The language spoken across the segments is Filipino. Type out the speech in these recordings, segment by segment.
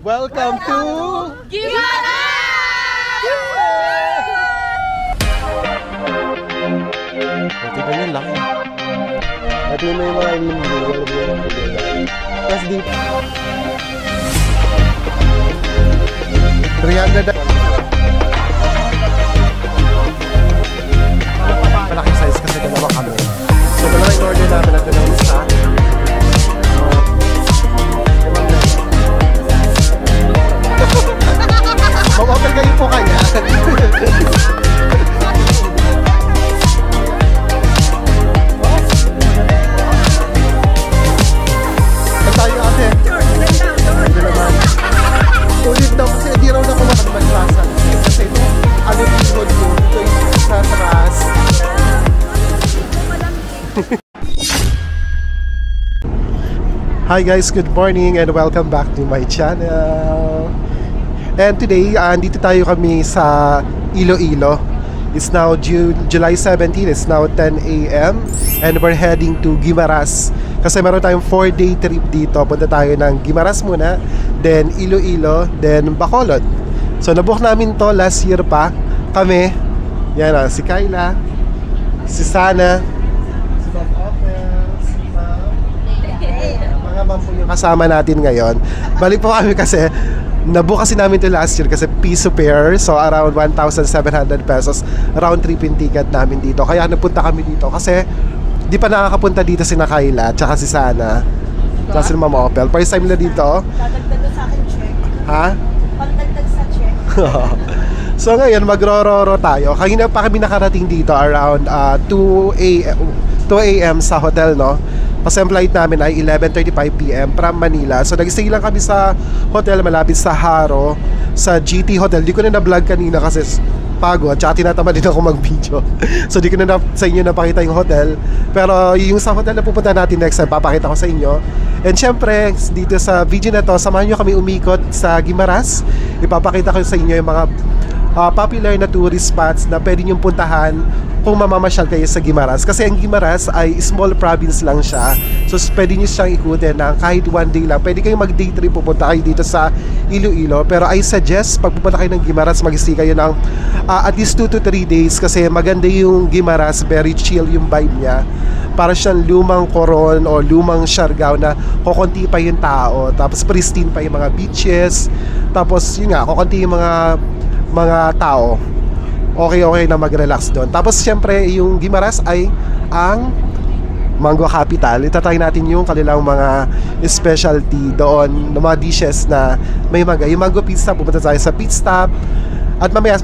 Welcome to Gimaras! Tignan yung laki. Ito yung mga limbo. Tapos dito 300. Malaking size kasi dalawa kami. So dalawa yung order namin at dalawang isa. Mag-open kayo po kaya. Tayo ate. Hindi naman. Ulit daw kasi hindi raw na ako magbasa. Kasi ito, ano yung likod ko? Ito yung sa taas. Hi guys, good morning and welcome back to my channel. And today, andito tayo kami sa Iloilo. It's now July 17, it's now 10 AM and we're heading to Guimaras. Kasi meron tayong 4-day trip dito. Punta tayo ng Guimaras muna, then Iloilo, then Bacolod. So nabook namin to last year pa. Kami, yan si Kayla, si Sana, si Bob Opel, si Ma'am. Mga ma'am po yung kasama natin ngayon. Balik po kami kasi nabook kasi namin to last year kasi piso pair. So around 1,700 pesos round trip yung ticket namin dito. Kaya napunta kami dito kasi di pa nakakapunta dito si Kayla tsaka si Sana tsaka si Ma'am Opel. First time nila dito. Dadagdag sa akin check. Ha? Pagdagdag sa check. So ngayon magrororo tayo. Kanina pa kami nakarating dito around 2 AM sa hotel, no? Kasi ang flight namin ay 11:35 PM from Manila. So nag-stay lang kami sa hotel malapit sa Haro, sa GT Hotel. Di ko na na-vlog kanina kasi pagod, tsaka tinatamad din ako mag-video. So di ko na sa inyo napakita yung hotel. Pero yung sa hotel na pupunta natin next time, papakita ko sa inyo. And syempre, dito sa video na to, samahan nyo kami umikot sa Guimaras. Ipapakita ko sa inyo yung mga popular na tourist spots na pwede nyong puntahan kung mamamasyal kayo sa Guimaras. Kasi ang Guimaras ay small province lang siya. So pwede nyo siyang ikutin ng kahit one day lang. Pwede kayong mag-day trip, pupunta kayo dito sa Iloilo. Pero I suggest, pag pupunta kayo ng Guimaras, mag-stay kayo ng at least 2 to 3 days. Kasi maganda yung Guimaras, very chill yung vibe niya. Para siyang lumang Coron o lumang Siargao na kukunti pa yung tao. Tapos pristine pa yung mga beaches. Tapos yun nga, kukunti yung mga tao. Okay na mag-relax doon. Tapos syempre yung Guimaras ay ang mango capital. Itatry natin yung kanilang mga specialty doon, ng mga dishes na may mangga. Yung mango pizza, pupunta tayo sa pit stop. At mamaya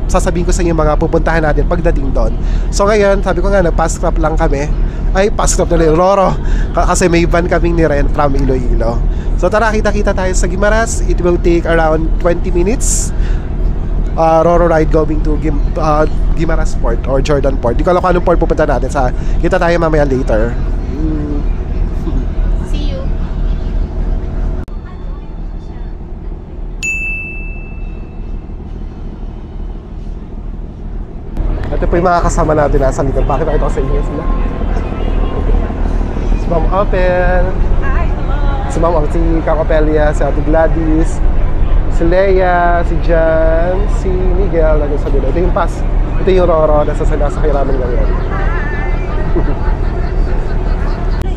sasabihin ko sa inyo mga pupuntahan natin pagdating doon. So ngayon, sabi ko nga, nag-pass crop lang kami. Ay, pass crop na rin, Roro. Kasi may van kaming ni-rent from Iloilo. So tara, kita-kita tayo sa Guimaras. It will take around 20 minutes. Roro ride going to Guimaras Port or Jordan Port. Di ko alam kung anong port pupunta natin. Kita tayo mamaya later. See you. Ito po yung mga kasama natin nasa likod. Pakita ko sa inyo sila. Si Ma'am Opel. Hi, hello. Si Ma'am si Kang Opelia, si Ate Gladys, si Leia, si Jan, si Miguel, nandun sa dulo. Ito yung pass. Ito yung Roro na sasakay namin ngayon.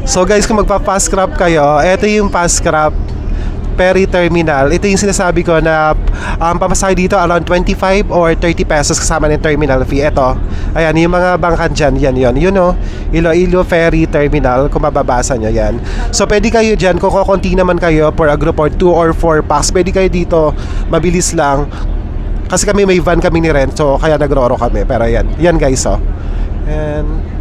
So guys, kung magpa-pass crop kayo, ito yung pass crop ferry terminal. Ito yung sinasabi ko na pamasahe dito around 25 or 30 pesos kasama ng terminal fee. Ito, ayan, yung mga bangkan dyan, yun o, Iloilo Ferry Terminal, kung mababasa nyo yan. So pwede kayo dyan, kung kukunti naman kayo for a group or 2 or 4 packs, pwede kayo dito, mabilis lang. Kasi kami may van kami ni rent, so kaya nagroro kami. Pero yan guys, oh. And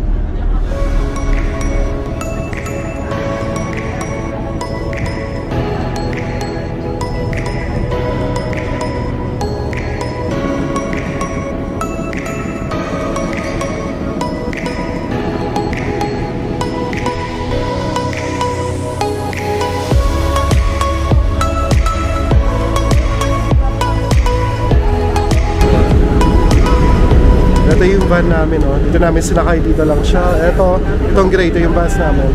ito yung van namin, oh. Dito namin sinakay, dito lang siya. Itong gray, ito yung bus namin.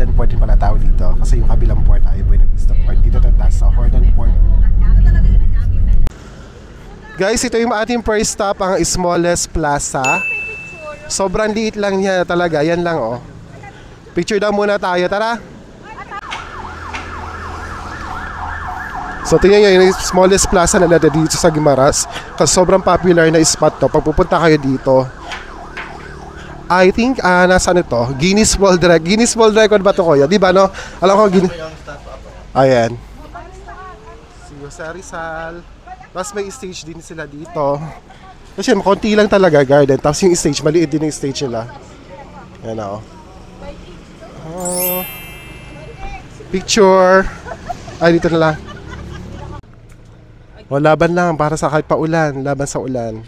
Hordan Port din pala tao dito. Kasi yung kabilang port ay Buena Vista Port. Dito na tayo sa Hordan Port. Guys, ito yung ating first stop, ang smallest plaza. Sobrang liit lang niya talaga. Yan lang oh. Picture daw muna tayo. Tara! So tingnan nyo yung smallest plaza na natin dito sa Guimaras. Kasi sobrang popular na spot to. Pag pupunta kayo dito, I think, nasaan ito? Guinness World Record. Guinness World Record ba ito, kuya? Di ba, no? Alam ko, ayan. Si Jose Rizal. Tapos may stage din sila dito. Kasi konti lang talaga garden. Tapos yung stage, maliit din yung stage nila. Ayan o. Picture. Ay, dito na lang. O, laban lang para sa kahit pa ulan. Laban sa ulan.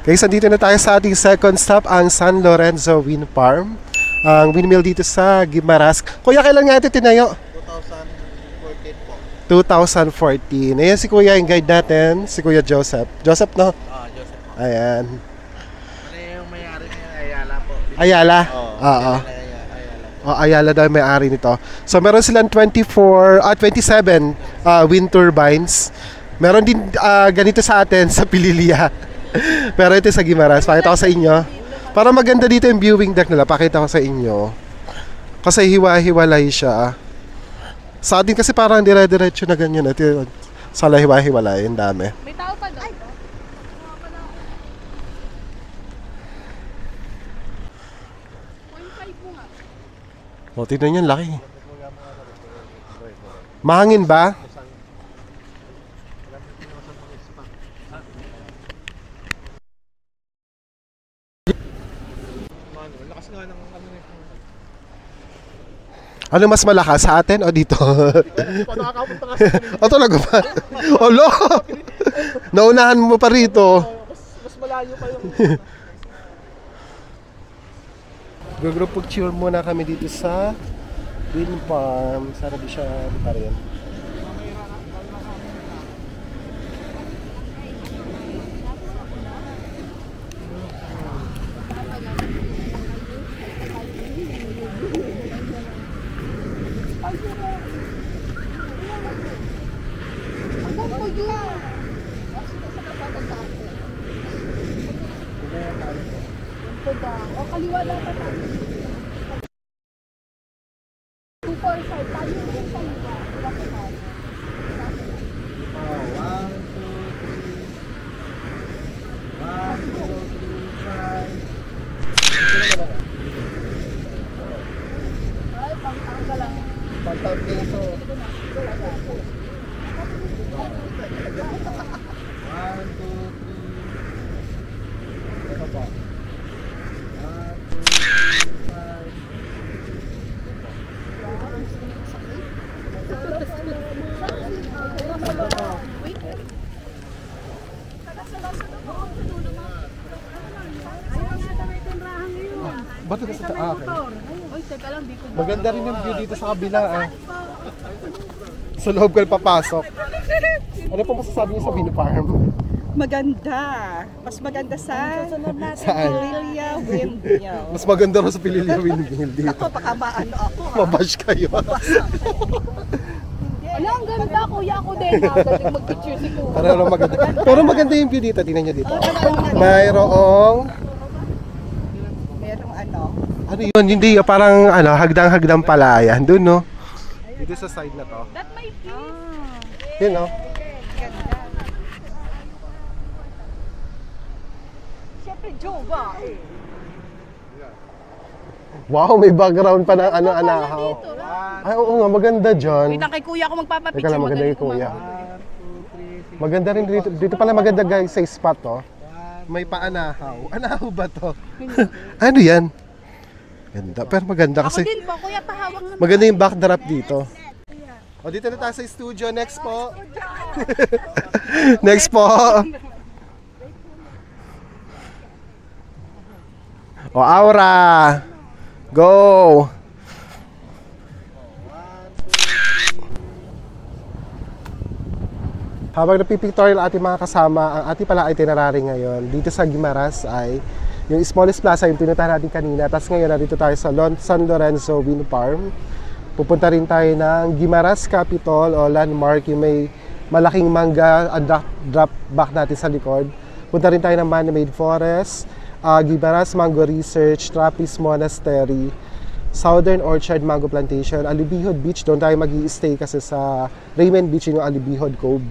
Guys, andito na tayo sa ating second stop, ang San Lorenzo Wind Farm. Ang windmill dito sa Guimaras. Kuya, kailan nga ito tinayo? 2014 po. 2014. Ayan si Kuya, yung guide natin, si Kuya Joseph. Joseph, no? Joseph po. Ayan. Ano yung may-ari niya? Ayala po. Ayala? Oo. Oh, Ayala daw yung may-ari nito. So, meron silang 27 wind turbines. Meron din ganito sa atin sa Pililia. Pero ito sa Guimaras, pakita ko sa inyo. Para maganda dito yung viewing deck nila, pakita ko sa inyo. Kasi hiwa-hiwalay siya. Sa atin kasi parang dire-diretso na ganyan. Ito sa hiwa-hiwalay, yung dami. May tao pa doon? O, tignan yan, laki. Mahangin ba? Ano mas malakas, sa atin o dito? O talaga ba? Olo! Naunahan mo pa rito. Mas malayo pa yung... Group picture muna kami dito sa wind farm. Sana di siya pa rin. O kaliwa dapat tayo. 245 tayo yung kaliwa. Dapat tayo. Ay, pang-tangga lang. Pagtapiso. Ba't ito sa taas? Oy, teka lang, di ko Maganda rin yung view dito sa kabila. Sa loob ka papasok. Ano po masasabi niyo sa wind farm? Maganda. Mas maganda sa Saan? Lilia Windmill. Mas maganda rin sa Pililia Windmill dito. Ako, baka maano ako. Mabash kayo. Ala, ang ganda, kuya ako din. Galing mag-picture si kuya. Pero maganda. Pero maganda yung view dito. Tingnan niyo dito. Mayroong Merong ano. ano yun? Hindi parang ano, hagdang-hagdang palayan. Doon, no? Dito sa side na to. That may be. Yun, no? Siyempre, Jova eh. Wow, may background pa ng ano, anahaw. Ay, oo nga, maganda dyan. Wait lang, kay kuya ako magpapapicture. Teka lang, maganda yung kuya. Maganda rin dito. Dito pala maganda guys sa spot, oh. May paanahaw. Anahaw ba to? Ano yan? Ganda. Pero maganda Ako kasi. din po, kuya, pahawak na. Maganda yung backdrop dito. O, dito na tayo sa studio. Next po. Next po. O, Aura. Go. Habang napipictorial ating mga kasama, ang ating pala itinerary ngayon dito sa Guimaras ay yung smallest plaza yung pinuntahan natin kanina. Tapos ngayon nandito tayo sa San Lorenzo Wind Farm. Pupunta rin tayo ng Guimaras Capitol o landmark, yung may malaking mangga drop back natin sa likod. Punta rin tayo ng man-made forest, Guimaras Mango Research, Trappist Monastery, Southern Orchard Mango Plantation, Alibihod Beach. Doon tayo mag-i-stay kasi sa Raymond Beach yung Alibihod Cove.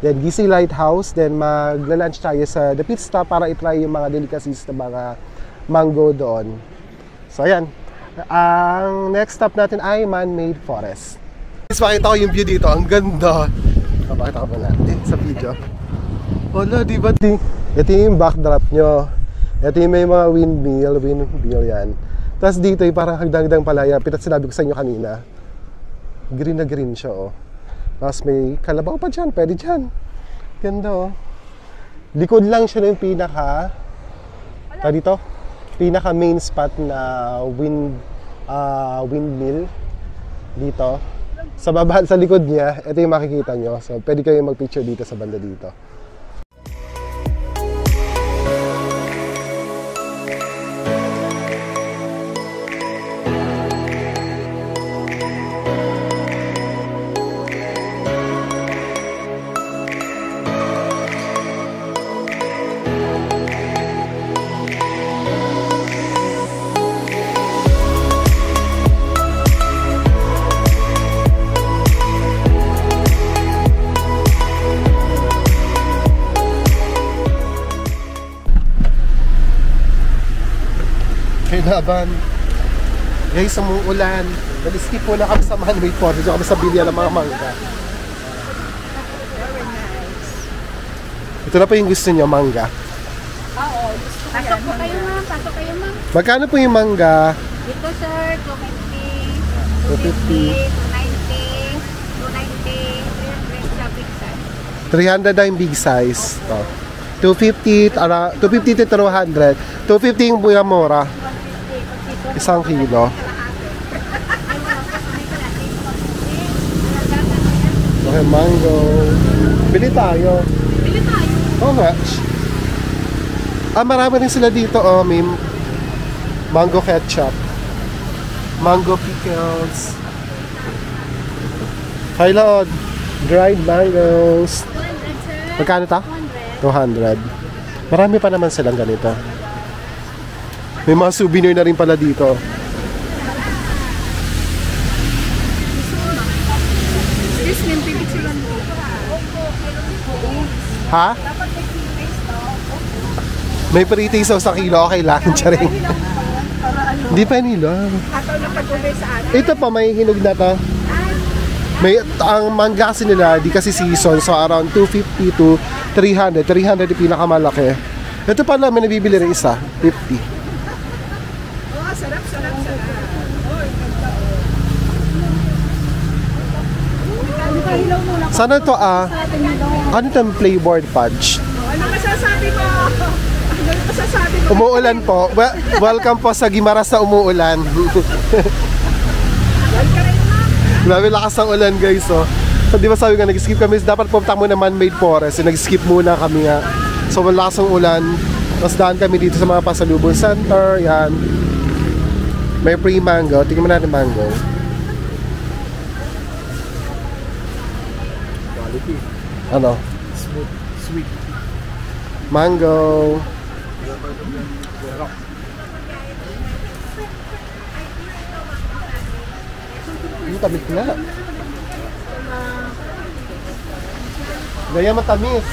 Then Gising Lighthouse, then magla-lunch tayo sa The Pit Stop para i-try yung mga delicacies na mga mango doon. So ayan, ang next stop natin ay man-made forest. Please pakita ko yung view dito, ang ganda. Pakita ko muna sa video. Wala, di ba? Ito yung backdrop nyo. Ito yung may mga windmill yan. Tapos dito yung parang hagdang-hagdang palaya. Pitat sinabi ko sa inyo kanina. Green na green siya, oh. Tapos may kalabaw pa dyan, pwede dyan. Ganda, oh. Likod lang siya ng pinaka dito, pinaka main spot na windmill dito. Sa baba, sa likod niya, ito yung makikita nyo. So pwede kayo mag-picture dito sa banda dito. Laban. Guys, umuulan. Nag-skip muna kami sa man-made forest. Diyan kami sa bilya ng mga mangga. Ito na po yung gusto nyo, mangga. Oo. Pasok po kayo ma'am. Pasok kayo ma'am. Magkano po yung mangga? Dito sir, 250. 250. 290. 290. 300 sa big size. 300 na yung big size. Ito. 250 to 200. 250 yung buya mora. 1 kilo. Okay, mango. Bili tayo. Bili tayo. How much? Marami rin sila dito. Oh, may mango ketchup. Mango pickles. Kailod. Dried mangoes. 200 sir. Magkano ta? 200. Marami pa naman silang ganito. May mga souvenir na rin pala dito. Excuse me, pipicturean mo. Ha? May pre-taste sa kilo. Okay lang. Charing. Hindi pa nila. Ito pa, may hinog na to. May, ang mangga kasi nila, di kasi season. So around 250 to 300. 300 yung pinakamalaki. Ito pala, may nabibili rin isa. 50. Sana to ano itong flavored fudge? Ano masasabi mo? Ano masasabi mo? Umuulan po. Welcome po sa Guimaras na umuulan. Grabe lakas ang ulan guys, oh. So, di ba sabi nga, nag-skip kami. Dapat pumunta muna man-made forest. So, nag-skip muna kami nga. So, malakas ang ulan. Tapos daan kami dito sa mga pasalubong center. Yan. May free mango. Tingnan mo natin mango. Quality. Ano? Smooth. Sweet. Mango. Yung tamit na. Gaya matamis.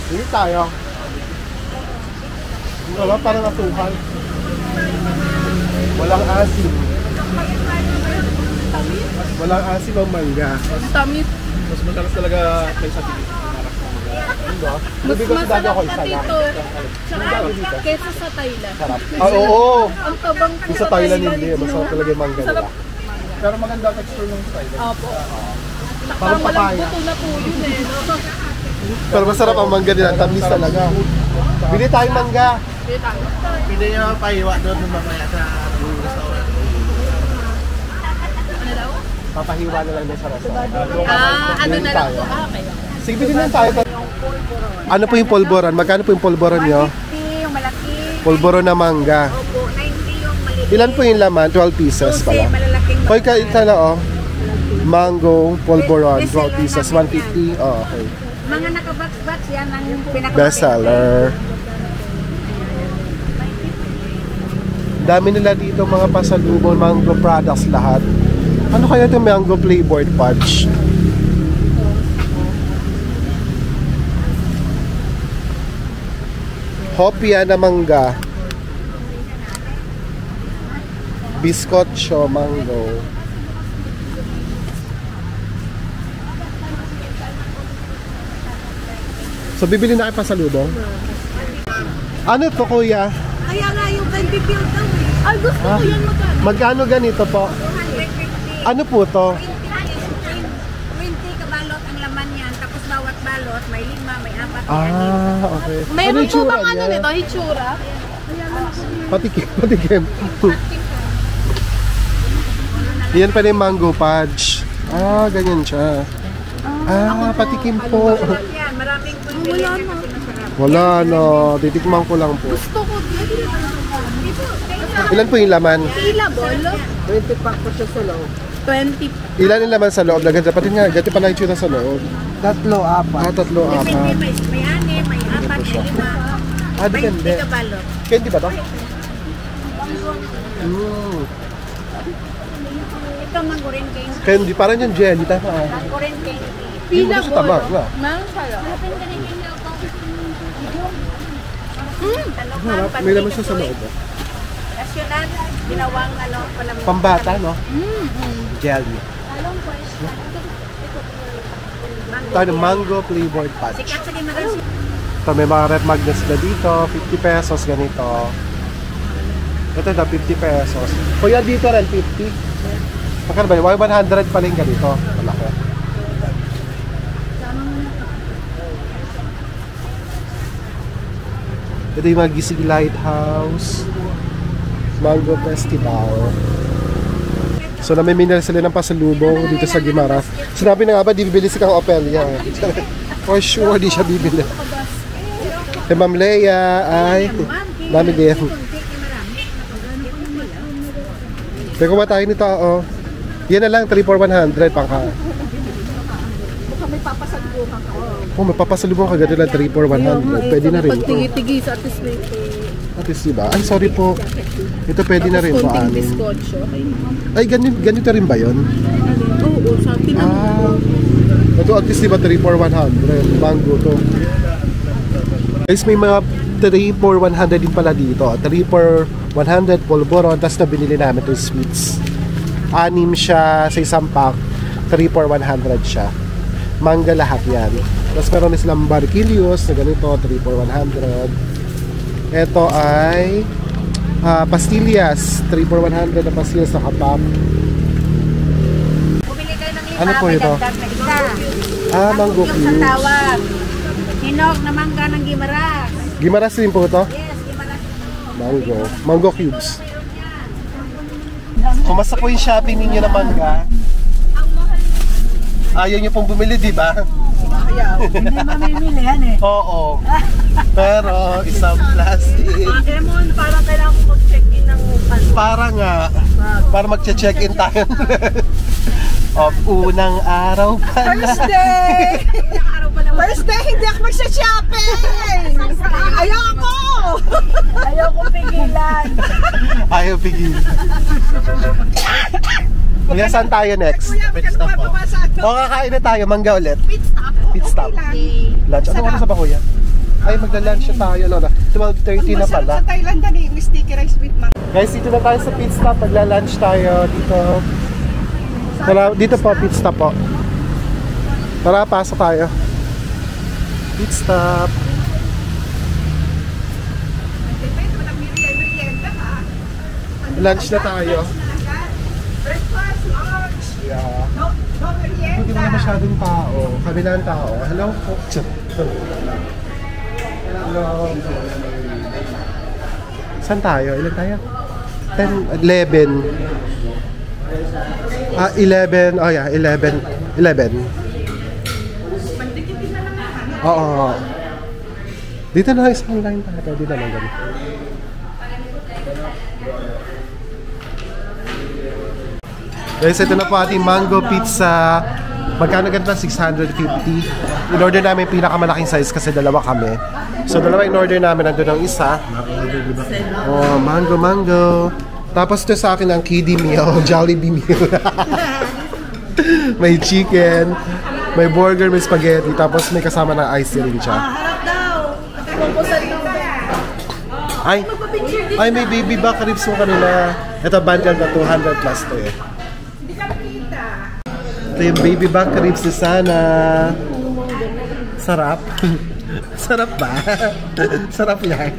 Hindi tayo. Wala, parang natuhan. Walang asim. Walang asim ang mangga. Tamis. Mas matalas talaga kaysa dito. Mas masarap ako na isa lang. dito. Tsaka kesa sa Thailand. Sarap. Oo. Ang tabang Yung sa Thailand hindi. Masarap talaga yung mangga nila. Pero maganda texture ng Thailand. Opo. Parang papaya. Buto na po yun eh. No? Pero masarap ang mangga nila. Tamis talaga. Bili tayong mangga. Pwede nyo pahiwa doon mamaya sa restaurant. Ano daw? Papahiwa na lang din sa restaurant. Ano na lang tayo. po? Okay. Sige, bilhin lang tayo. Ano po yung polvoron? Magkano po yung polvoron nyo? 50 yung malaki. Polvoron na mangga. Opo, 90 yung maliit. Ilan po yung laman? 12 pieces 12 pala. malalaking Hoy, ito na oh. Mango, polvoron, 12 pieces, 150. Oh, okay. Mga nakabox-box yan ang pinaka Best seller. Dami nila dito mga pasalubong, mango products lahat. Ano kaya itong mango flavored fudge? Hopia na mangga. Biscotcho mango. So bibili na kayo pasalubong? Ano to kuya? Kaya nga yung candy field daw eh. Ay, gusto ko yan magkano. Magkano ganito po? 250. Ano po to? 20 kabalot ang laman yan. Tapos bawat balot, may 5, may 4, may 6. Okay. Mayroon po itsura bang ano niya? nito? Hitsura? Patikim, patikim. Yan pala yung mango fudge. Ganyan siya. Patikim po. Yan, maraming pulpili yan kasi masarap. Wala na, titikman ko lang po. Gusto ko din. Ilan po yung laman? Ilabol? 20 pack po siya sa loob. 20. Ilan yung laman sa loob? Lagyan pati nga, gati pala yung tsura sa loob. 3, 4. Tatlo, Depende, apat. may 6, may 4, may 5. Depende. 20 kabalot. Candy ba to? Ito mangurin kayo. Candy, parang yung jelly, tama. Mangurin kayo. Hindi mo gusto tama, nga. Mang sarap. Harap, may laman siya sa loob. Nasyonal, ginawang palang Pambata, no? Jelly. Ito, mango flavored fudge. Sikat sa gimaras. Ito, may mga red magnets na dito. 50 pesos, ganito. Ito na, 50 pesos. Kuya, dito rin, 50. Magkano ba yun? 100 pa rin ganito. Malaki. Ito yung mga Gising Lighthouse. Mango Festival. So namimili sila ng pasalubong dito sa Guimaras. Sinabi na nga ba, di bibili si Kang Opelia. For sure, di siya bibili. Kay Ma'am Leia ay dami din. Pero kung tayo nito, oh. Yan na lang, 3 for 100 pang ka. Baka may papasalubong ka. Oh, may papasalubong ka ganito lang, 3 for 100. Pwede na rin ito. Pagtigi-tigi sa atis may At least, diba? Ay, sorry po. Ito pwede na rin po, konting anin. biskotso. Ay, ganito rin ba yun? Oo, sa atin Ito at least diba 3 for 100. Mango to. Guys, may mga 3 for 100 din pala dito. 3 for 100 polvoron. Tapos na binili namin ito sweets. 6 siya sa isang pack. 3 for 100 siya. Mangga lahat yan. Tapos meron na silang barquillos na ganito. 3 for 100. Ito ay pastillas. 3 for 100 na pastillas na kapap. Bumili kayo ng Ano po ito? Mango cubes. cubes. Ang tawag. Hinog na mangga ng Gimaras. Gimaras din po ito. Yes, Gimaras. Mango. Mango cubes. Kumusta po yung shopping ninyo na mangga? Ayaw nyo pong bumili, di ba? Hindi mamimili yan eh. Oo. Pero isang plastic. Emon, parang kailangan ko mag-check-in ng ano. Para nga. Para magche-check-in tayo. Unang araw pa na. First day! First day, hindi ako magsha-shopping! Ayoko! Ayoko pigilan. Ayaw pigil. Kuya, saan tayo next? Pit stop po. O, kakain na tayo. Mangga ulit. Pit stop. Okay. Lunch. Ano oras na ba, kuya? Ay, magla-lunch na tayo. No? Ito mga 30 na pala. Sa Thailand na yung sticky rice with mango. Guys, dito na tayo sa pit stop. Magla-lunch tayo dito. Tara, dito po, pit stop po. Tara, pasok tayo. Pit stop. Lunch na tayo. Breakfast, lunch. Yeah. No merienda. masyadong tao. Kabilang tao. Hello po. Hello. Saan tayo? Ilan tayo? 10, 11. 11. Oh yeah, 11. 11. Oo. Dito na isang line tayo. Dito na ganun. Guys, ito na po ating mango pizza. Magkano ganito? 650. In-order namin yung pinakamalaking size kasi dalawa kami. So, dalawa in-order namin. Nandun ang isa. Oh, mango. Tapos ito sa akin ang kiddie meal, Jollibee meal. May chicken, may burger, may spaghetti. Tapos may kasama ng ice rin siya. Harap daw. Pagpupusan daw. Ay, may baby back ribs mo kanina. Ito, bundle na 200 plus to eh. Hindi ka makita. Ito yung baby back ribs ni Sana. Sarap. Sarap ba? Sarap yan.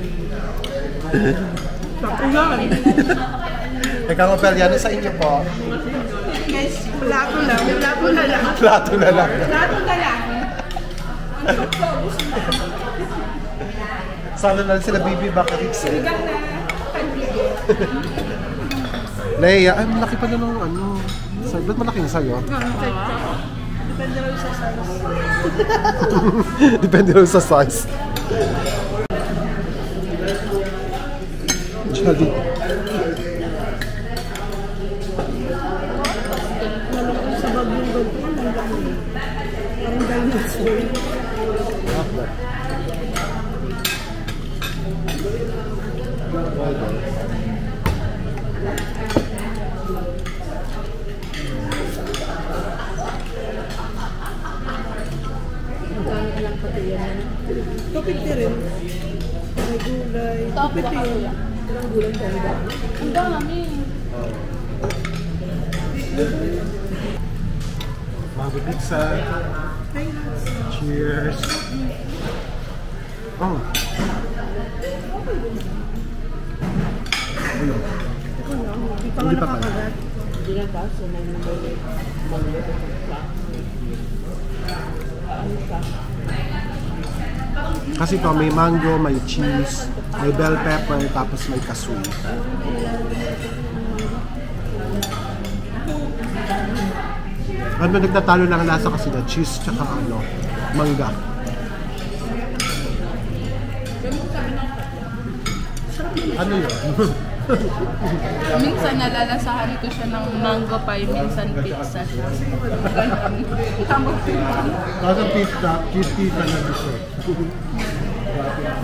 Ikaw, Opel, yan sa inyo po. Guys, plato lang. Plato na lang. Plato na lang. Plato na lang. Sana na sila baby back ribs eh. Sigang na kandigo. Leia, ay malaki pa na nung ano. Ba't malaki yung sa'yo? Depende rin sa size. Depende rin sa size. Jadi. Sa bagong ganito, parang dinosaur. Tupid rin. May gulay. Tupid rin. Ilang gulay talaga. Ang dami. Mango pizza. Cheers. Oh. Hindi pa nakakagat. Kasi ito may mango, may cheese, may bell pepper, tapos may kasui. Ano nagtatalo ng lasa kasi na cheese tsaka ano, mangga. Ano yun? Minsan nalalasahan ko siya ng mango pie, minsan pizza siya. Kasi pizza, cheese pizza na dessert.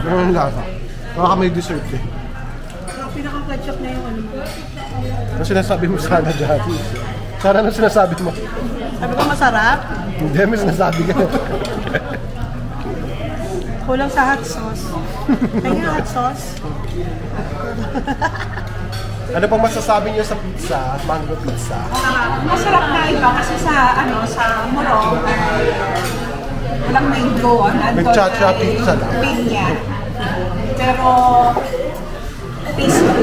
Ano yung lasa? Baka may dessert eh. Pinaka-ketchup na yung ano mo. Ano sinasabi mo sana dyan? Sana ano sinasabi mo? Sabi ko masarap. Hindi, may sinasabi ka. Kulang sa hot sauce. Kaya hot sauce. Ano pang masasabi niyo sa pizza, mango pizza? Masarap na ito kasi sa sa Morong walang mango. Nag-cha-cha pizza lang. Pinya. Pero tasty.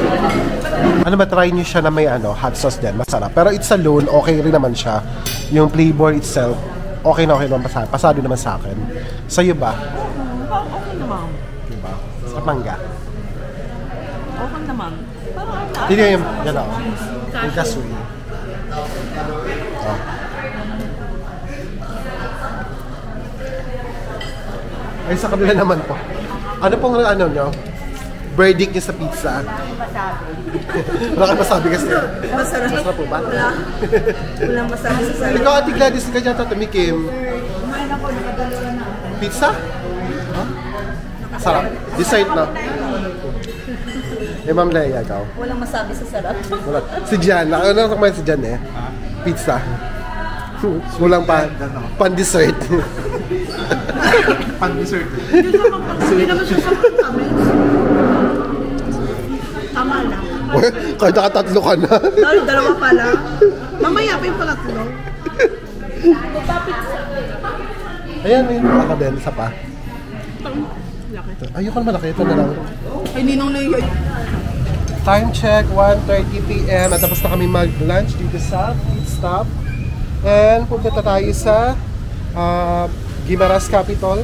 Ano ba, try niyo siya na may ano, hot sauce din, masarap. Pero it's alone, okay rin naman siya. Yung flavor itself, okay naman pasado naman sa akin. Sa'yo ba? Okay naman. Diba? Sa mangga. Okay naman. Hindi yung, yan ako. Yung kasui. Oh. Ay, sa kabila naman po. Ano pong ano nyo? Verdict niyo sa pizza? Wala ka masabi kasi. Masarap. Masarap po ba? Walang masarap sa sarap. Ikaw, Ate Gladys, ka dyan tumikim. Kumain ako, nakadalawa na. Pizza? Huh? Sarap. Dessert na. Eh, Ma'am Leia, ikaw? Walang masabi sa sarap. Wala. Si Jan. Ano na kumain si Jan eh? Pizza. Kulang pa. Pan-dessert. Pan-dessert. Hindi naman siya sa kami. Tama lang. Kahit nakatatlo ka na. Dalawa pa lang. Mamaya pa yung pangatlo. Ayan, may ako din. Isa pa. Ayoko naman malaki. Ito na lang. Ay, ninong na yun. Time check, 1:30 p.m. At tapos na kami mag-lunch dito sa Pit Stop. And pupunta tayo sa Guimaras Capitol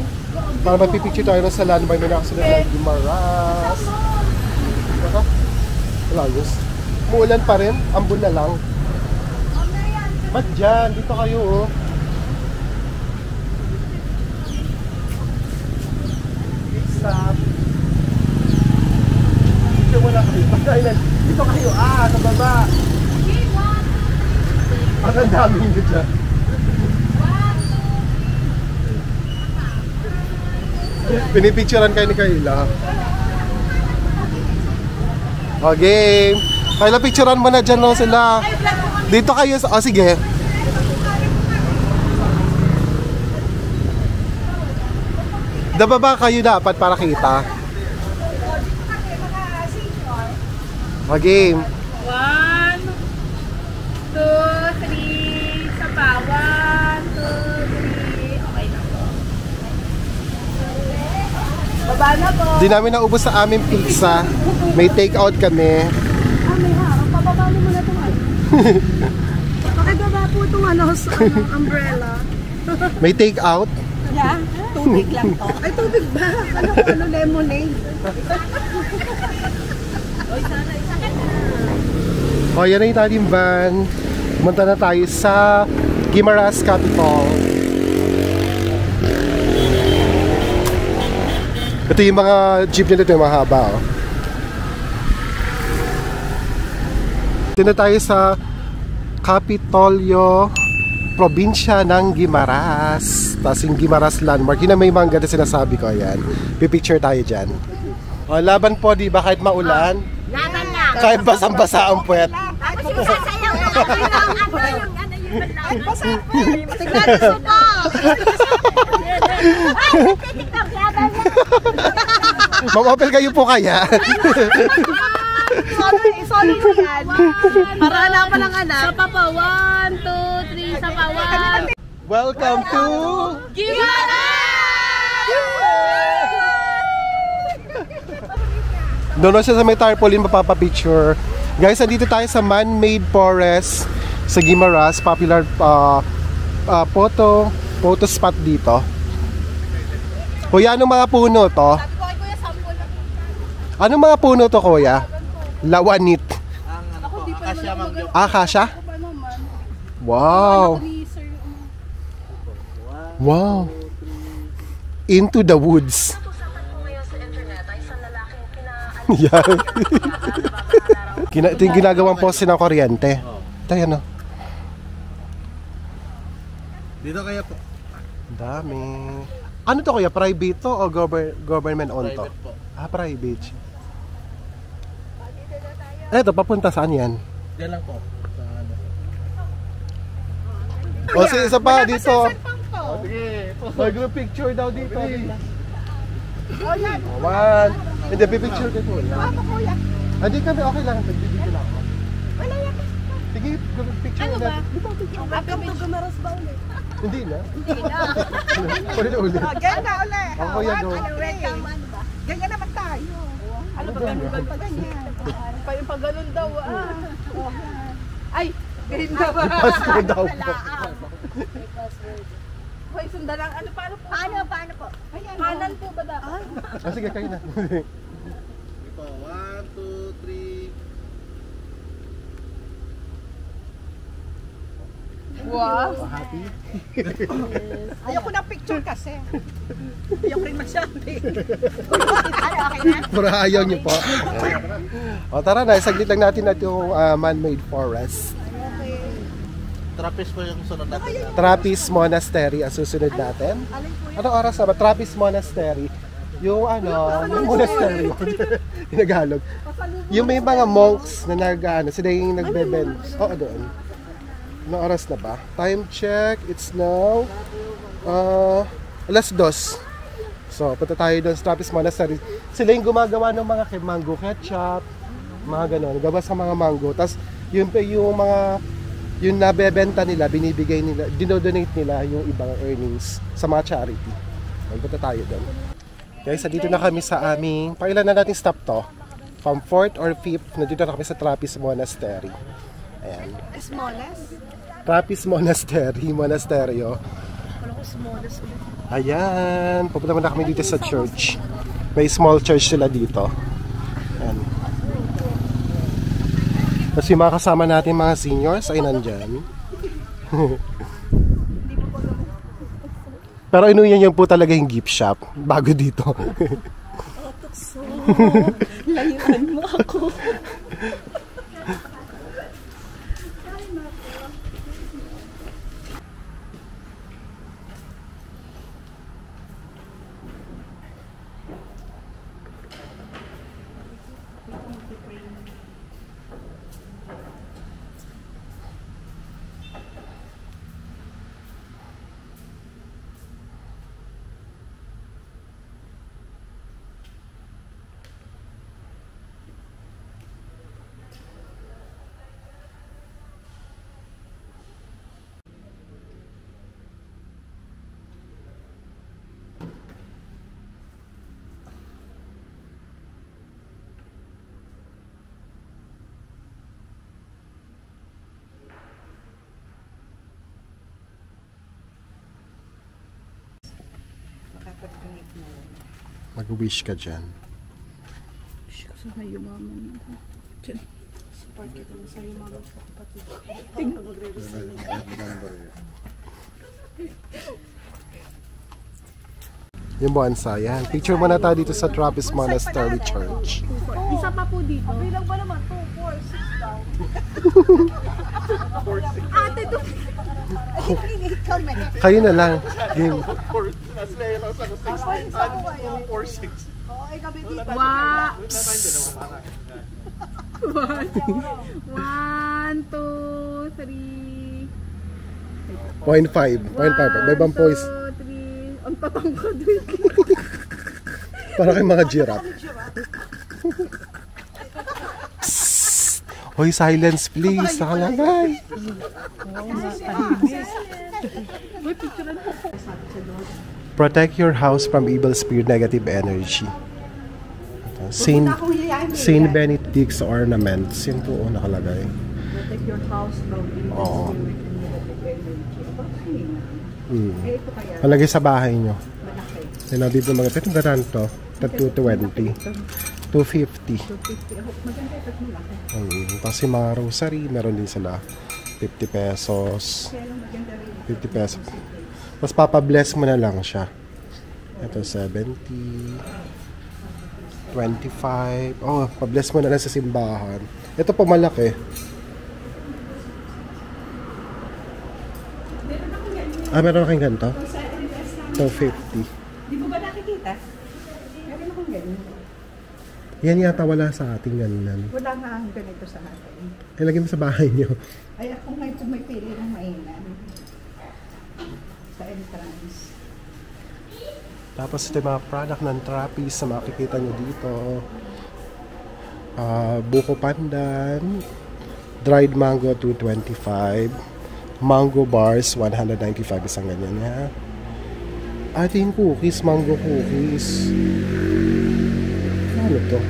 para magpipicture tayo sa landmark na nakasunod ng Guimaras. Baka? Wala, Diyos. Muulan pa rin, ambon na lang. Ba't dyan? Dito kayo, oh. Stop. Dito wala kayo. Dito kayo, sa baba. Ang dami nyo dyan. Pinipicturean kayo ni Kayla. Okay. Kayla, picturean mo na dyan, no, sila. Dito kayo sa... Oh, sige. Dababa kayo dapat para kita. Okay. 1, 2, 3, sa pa. 1, 2, 3. Okay na po. Baba na po. Di namin naubos sa aming pizza. May take out kami. May harap. Pababa mo muna itong ano. Pakibaba po itong umbrella. May take out. Yeah, tubig lang to. Ay, tubig ba? Ano, lemonade? O, yan na yung ating van. Pumunta na tayo sa Guimaras Capitol. Ito yung mga jeep nito, yung mahaba. Oh. Ito na tayo sa Capitolio, probinsya ng Guimaras. Tapos yung Guimaras landmark, yun na may mangga na sinasabi ko. Ayan, pipicture tayo dyan. O, laban po, di ba? Kahit maulan, Laban lang. kahit basang-basa ang puwet. Tapos yung sasayaw na yung basa po. Tignan ko po. Ay, TikTok, laban lang. Mamapel kayo po kaya? Solo mo yan. Para hanapan ng anak. Sa pa 1, 2, 3, sa pa 1. Welcome to doon siya sa may tarpaulin mapapapicture. Guys, nandito tayo sa man-made forest sa Guimaras, popular photo spot dito. Kuya, anong mga puno to? Anong mga puno to, kuya? Lawanit. Akasya, ma'am. Akasya? Wow. Wow. Into the woods. Yan. Ito yung ginagawang poste ng kuryente. Tayo, ano? Dito kaya po. Dami. Ano to, kuya? Private to o government owned to? Private po. Private. Eto, papunta saan yan? Diyan lang po. Sa ano. O, isa pa dito. Oh, sige. Mag-group picture daw dito. One. Hindi, pipicture kayo po. Hindi kami, okay lang. Nagbibigyan lang ako. Sige, group picture na. Welcome to Guimaras ba ulit? Hindi na. Ulit. Ganyan na ulit. Ako yan, go. Welcome, ano ba? Ganyan naman tayo. Ano ba ganun ba pa ganyan? Pa yung pag ganun daw, Ay, ganyan daw. Password daw po. Hoy, sundalang, ano, paano po? Paano po? Kanan po ba dapat? Sige, kayo na. Ito, 1, 2, 3. Wow. Happy? Ayoko ng picture kasi. Ayoko rin masyado. Pura ayaw niyo po. O tara na, saglit lang natin at yung man-made forest. Trappist po yung sunod natin. Trappist Monastery ang susunod natin. Anong oras na ba? Trappist Monastery. Yung yung monastery. Tinagalog. Yung may mga monks na sila yung nagbebend. Oo, doon. Anong oras na ba? Time check. It's now 2:00. So, punta tayo doon sa Trappist Monastery. Sila yung gumagawa ng mga mango ketchup, mga ganon. Gawa sa mga mango. Tapos, yung mga yung nabebenta nila, binibigay nila, dinodonate nila yung ibang earnings sa mga charity. Punta tayo doon. Guys, dito na kami sa aming, pailan na natin stop to? From 4th or 5th, nandito na kami sa Trappist Monastery. Ayan. Smallest? Trappist Monasterio. Wala ko smallest ulit. Ayan, pupunta muna kami dito sa church. May small church sila dito. Ayan. Tapos yung mga kasama natin mga seniors ay nandyan. Pero inuyan niyo po talaga yung gift shop bago dito. So, layuan mo ako. Mag-wish ka dyan. Wish ko sana yumaman ako. Diyan. Support kita na sa yumaman sa kapatid. Yung bonsai, yan. Picture muna tayo dito sa Trappist Monastery Church. Isa pa po dito. Bilang ba naman? 2, 4, 6 daw. Ate, to. Kami. Kayo na lang. Game. Oo, ay gabi dito. Wow. 1, 2, 3. 0.5. 0.5. May ibang voice. 1, 2, 3. Ang tatangkad. Wait. Para kay mga giraffe. Hoy, silence please. Nakalagay. Protect your house from evil spirit, negative energy. Ito, Saint Benedict's ornaments. Yun po nakalagay. Protect your house from evil Oo. spirit and negative energy. Eh, ito kaya. Palagay sa bahay nyo. Malaki. Yan dito mga ito. Itong ganun to. 220. 250. 250. Maganda ito malaki. Tapos yung mga rosary, meron din sila 50 pesos. Kaya lang maganda rin. 50 pesos. Tapos papabless mo na lang siya. Ito 70. 25. Oh, pabless mo na lang sa simbahan. Ito po malaki. Meron akong ganito? 250. Di mo ba nakikita? Meron akong ganyan. Yan yata wala sa ating ganyan. Wala nga ang ganito sa atin. Ilagay mo sa bahay nyo. Ay, ako ngayon pumipili ng mainan. Sa entrance. Tapos ito yung mga product ng Trappist na makikita nyo dito. Buko pandan, dried mango 225, mango bars 195 isang ganyan ha. Ating cookies, mango cookies. Ano to?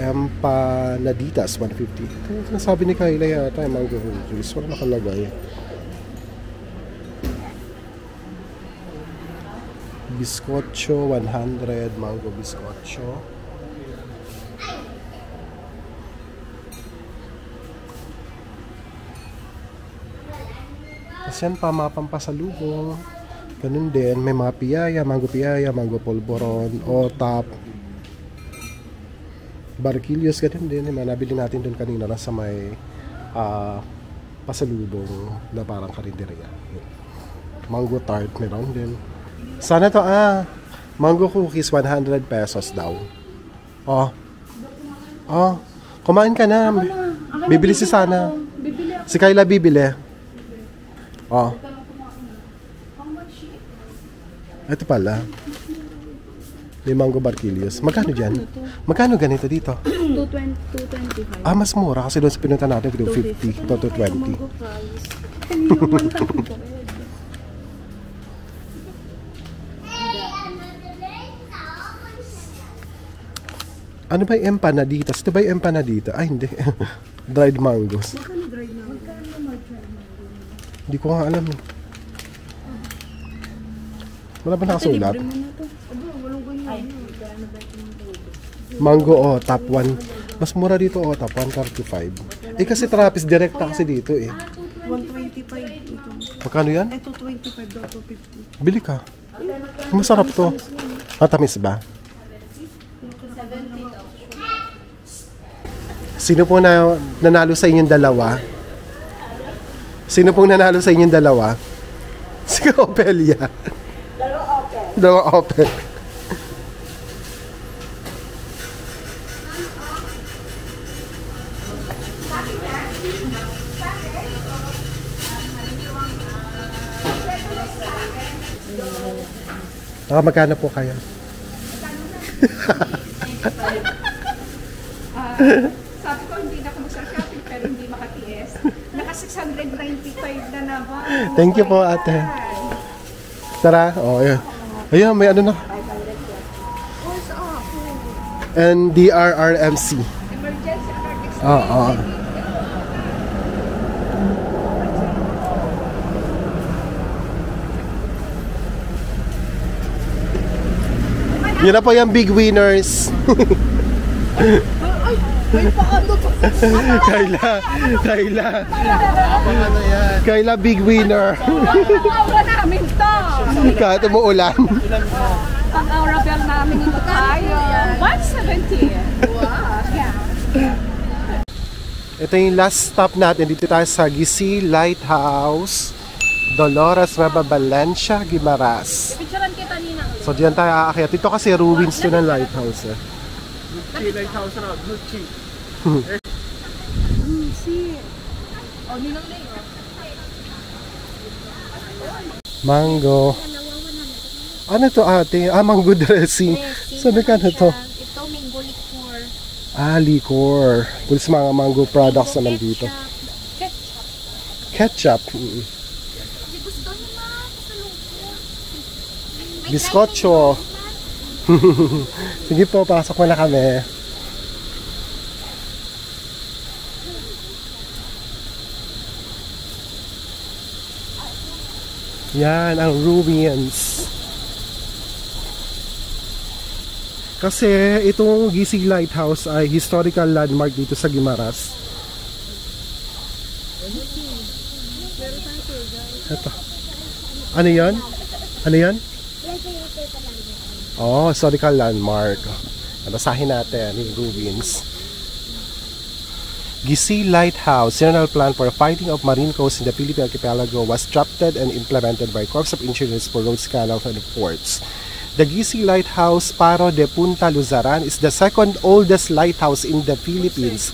Empanaditas 150. Ito sabi ni Kayla yata yung mango cookies. Wala nakalagay. Biscocho 100, mango biscocho. Tapos yan pa, mga pampasalubong. Ganun din, may mga piyaya, mango polvoron, otap, barquillos, ganun din. Yung mga nabili natin doon kanina na sa may pasalubong na parang karinderya. Mango tart, meron din. Sana to, mango cookies, 100 pesos daw. Kumain ka na. Bibili si Sana. Si Kayla bibili. Ito pala. May mango barquillos. Magkano dyan? Magkano ganito dito? 225. Mas mura kasi doon sa pinunta natin 250 to 220. Mango fries. Kanina 100. Ano ba yung empanaditas? Ito ba yung empanadita? Ay, hindi. Dried mangoes. Magkano dried na? Hindi ko nga alam eh. Wala ba nakasulat? Libre mo na to. Aba, walang ganyan. Mango, oh, top 1. Mas mura dito, oh, top 135. Eh, kasi Trappist, direkta kasi dito eh. 125 ito. Magkano yan? Ito 25 daw, 250. Bili ka. Masarap to. Matamis ba? Sino po na nanalo sa inyong dalawa? Sino pong nanalo sa inyong dalawa? Si Opelia. Dalawa Opel. Magkano po kayo? Sabi ko hindi na ako magsa-shopping pero hindi makatiis. Naka 695 na naman. Thank you po, ate. Tara. Oh, ayan. Ayan, may ano na. And DRRMC. Emergency alert. Oo. Yun na po yung big winners. Kayla big winner. Ang-aura namin to. Kahit umuulan. Ang-aura bell namin ito tayo. 170. Wow. Yeah. Ito yung last stop natin. Dito tayo sa Gisi Lighthouse, Dolores Nueva Valencia, Guimaras. Picturean kita nina. So diyan tayo aakyat. Ito kasi ruins to ng lighthouse eh. Lighthouse road, Gucci. Oh, ninang na yun. Mango. Ano to ate? Mango dressing. Sabi ka na to? Ito, mango liquor. Liquor. Pulis mga mango products naman dito. Ketchup. Hindi gusto niyo ma, pasalubong. Biskotso. Sige po, pasok mo na kami. Yan ang ruins. Kasi itong Gisig Lighthouse ay historical landmark dito sa Guimaras. Ito. Ano yan? Ano yan? Oh, historical landmark. Basahin natin yung ruins. Gisig Lighthouse, general plan for fighting of marine coast in the Philippine archipelago was drafted and implemented by Corps of Engineers for roads, canals, and ports. The Gisig Lighthouse, Faro de Punta Luzaran, is the second oldest lighthouse in the Philippines,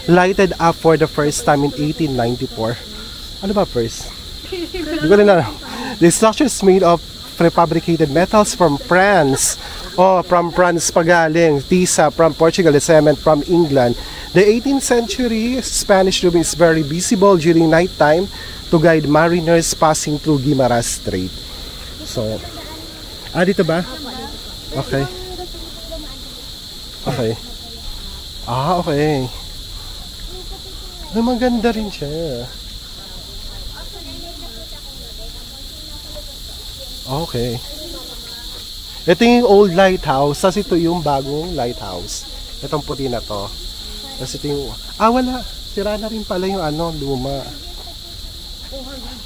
lighted up for the first time in 1894. Ano ba first? Hindi ko rin alam. The structure is made of prefabricated metals from France. Oh, from France pagaling. Tisa from Portugal, the cement from England. The 18th century Spanish room is very visible during nighttime to guide mariners passing through Guimaras Strait. So, dito ba? Okay. Okay. Okay. Maganda rin siya. Okay. Ito yung old lighthouse. Tapos ito yung bagong lighthouse. Itong puti na to. Tapos ito yung... wala. Sira na rin pala yung luma.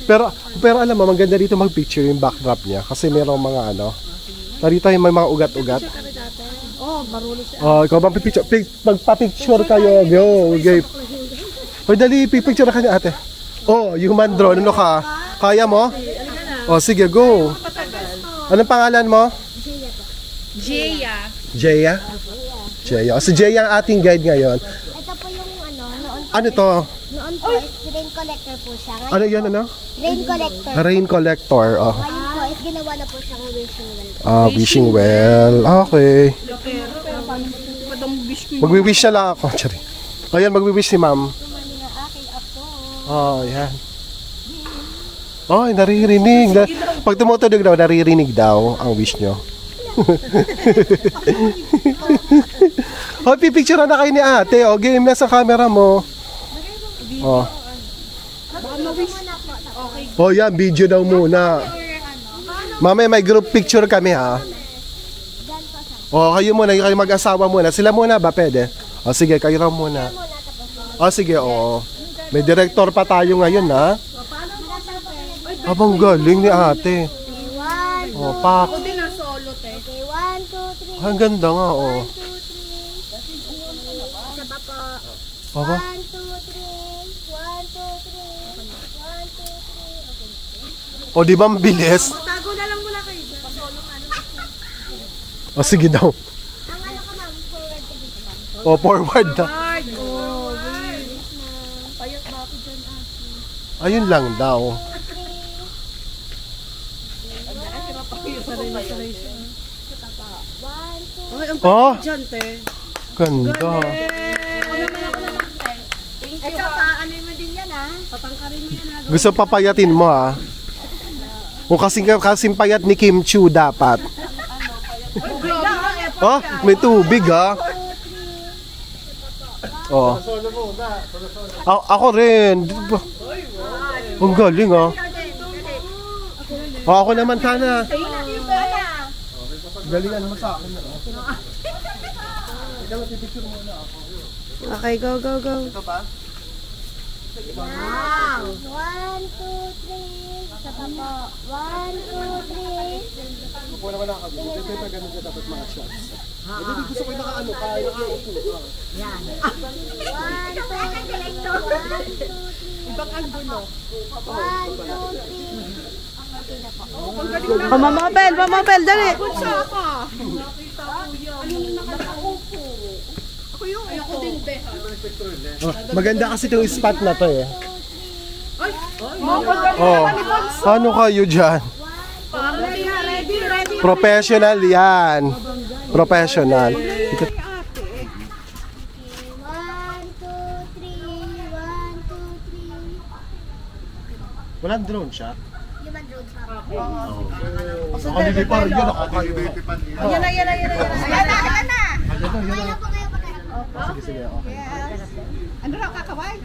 Pero alam mo, maganda dito mag-picture yung backdrop niya. Kasi mayroong mga Dito yung may mga ugat-ugat. Oh, marunong siya. Oh, ikaw bang pipicture? Magpa-picture kayo. Go. Okay. Hoy, dali, pipicture ka niya ate. Oh, human drone. Ano ka? Kaya mo? Oh, sige, go. Anong pangalan mo? Jaya. Jaya? Jaya. So, Jaya ang ating guide ngayon. Ito po yung noon Ano to? noon po, rain collector po siya. Ngayon, Ano yan, ano? rain collector. Rain collector. Oh. Ngayon po, is ginawa na po siyang wishing well. Wishing well. Okay. Padang wish ko Magwi-wish na lang ako. Sorry. Ayan, magwi-wish si ma'am. Tumani ng aking apo. Oh, yan. Oh, naririnig. Pag tumutunog daw, naririnig daw ang wish nyo. Hoy, pipicture na kayo ni ate. O, game na sa camera mo. O. Oh, yan, video daw muna. Mamaya may group picture kami ha. O, kayo muna, kayo mag-asawa muna. Sila muna ba, pwede? O, sige, kayo raw muna. O, sige, oo. May director pa tayo ngayon ha. Abang galing ni ate. O, pak. Ako din ang solo, te. Okay, 1, 2, 3. Ang ganda nga, o. 1, 2, 3. Isa pa po. Aba. 1, 2, 3. 1, 2, 3. 1, 2, 3. Okay. O, di ba mabilis? Tago na lang muna kayo. O, sige daw. Ang ano ka ma'am, forward ka dito ma'am. O, forward na. Ayun lang daw. Oh, Diyan, te. ganda. Ito pa, ano mo din yan ha? Patangkarin mo yan, ha? Gusto papayatin mo ah. O kasing payat ni Kim Chiu dapat. Oh, may tubig ah. Oh. Ako rin. Ang galing ah. Oh, ako naman sana. Galingan mo sa akin na. Okay, go, go, go. Ito ba? Wow! 1, 2, 3. Isa pa po. 1, 2, 3. Wala wala ka. Ito pa ganun ka dapat mga shots. Hindi gusto ko nakaano pa, nakaupo. Yan. 1, 2, 3. Ibang angulo. 1, 2, 3. Pamamapel, dali. Siya ka. Ako yun. Ay, ako din, te. Oh, maganda kasi itong spot na to eh. Mga Oh, ano kayo dyan? ready. Professional yan. Professional. 1, 2, 3. 1, 2, 3. Walang drone shot? Human drone shot. Ako hindi pa rin yun. Ako kayo. Yan na. Ngayon po. Sige, sige. Okay. Ano raw kakaway?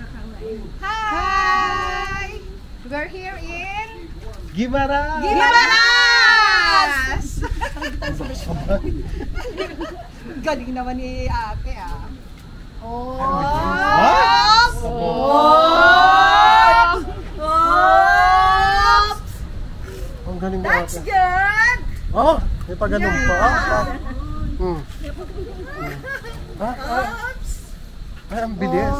Hi! We're here in Gimara! Gimaras! Galing naman ni ate ah. Ang galing mo That's ate. good! Oh, may pa ganun pa. Ay, ang bilis.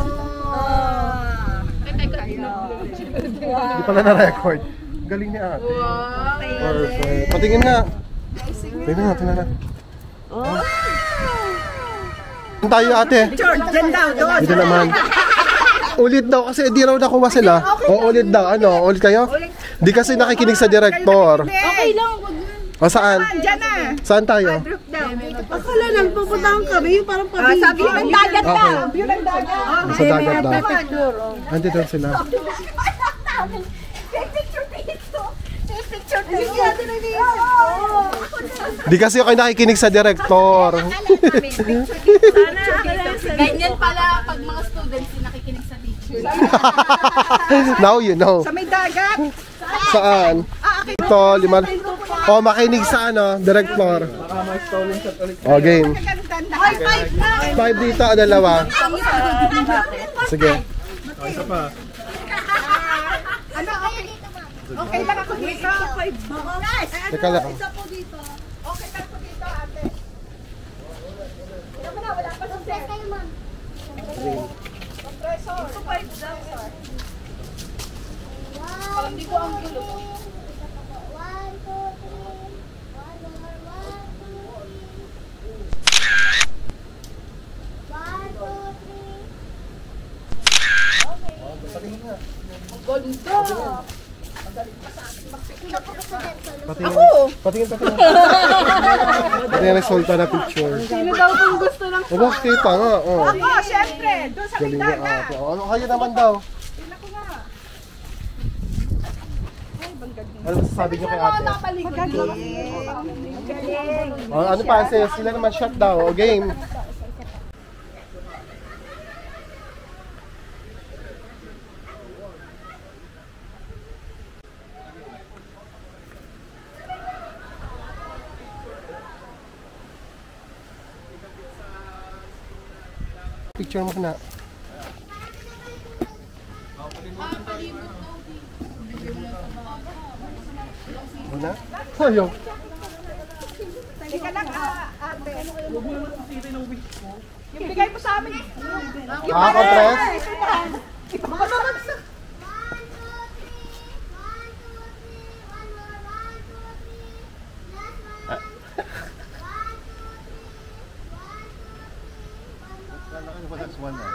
Hindi pala na-record. Galing ni ate. Perfect. Patingin nga. Tingnan na. Saan tayo ate? Diyan daw, doon. Dito naman. Ulit daw kasi di raw nakuha sila. O ulit daw. Ano? Ulit kayo? Di kasi nakikinig sa director. Okay lang. O saan? Diyan na. Saan tayo? Group daw. Akala lang, pupuntahan kami, yung parang pabili. Sabi ng dagat Okay. daw. View ng dagat. Sa dagat daw. Andito sila. Di kasi ako nakikinig sa director. Ganyan pala pag mga students yung nakikinig sa teacher. Now you know. Sa may dagat. Saan? Ito, lima. O, makinig sa ano, director. O, game. High five na. 5 dito, dalawa. Sige. Ano, okay. Okay lang ako dito. Teka lang. Okay lang ako dito, ate. Wala pa sa set. Kayo ma'am. Compressor. Ito 5 daw, sir. Parang di ko ang gulo. 1, 2, 3. 1 more. 1, 2, 3. Ganda. Patingin. Patingin. Patingin nagsulta na picture. Sino daw kung gusto ng O, bakit kita nga? O. Ako, syempre. Doon sa may Galing niya dagat. ate. O, ano kayo naman daw? Tingnan ko nga. Ay, bang galing. Ano masasabi niyo kay ate? Magaling. Oh, ano pa? Sila naman shot daw. Game. Picture mo na. Ano? Ayaw. Teka lang, ate. Yung bigay mo sa amin. Compress?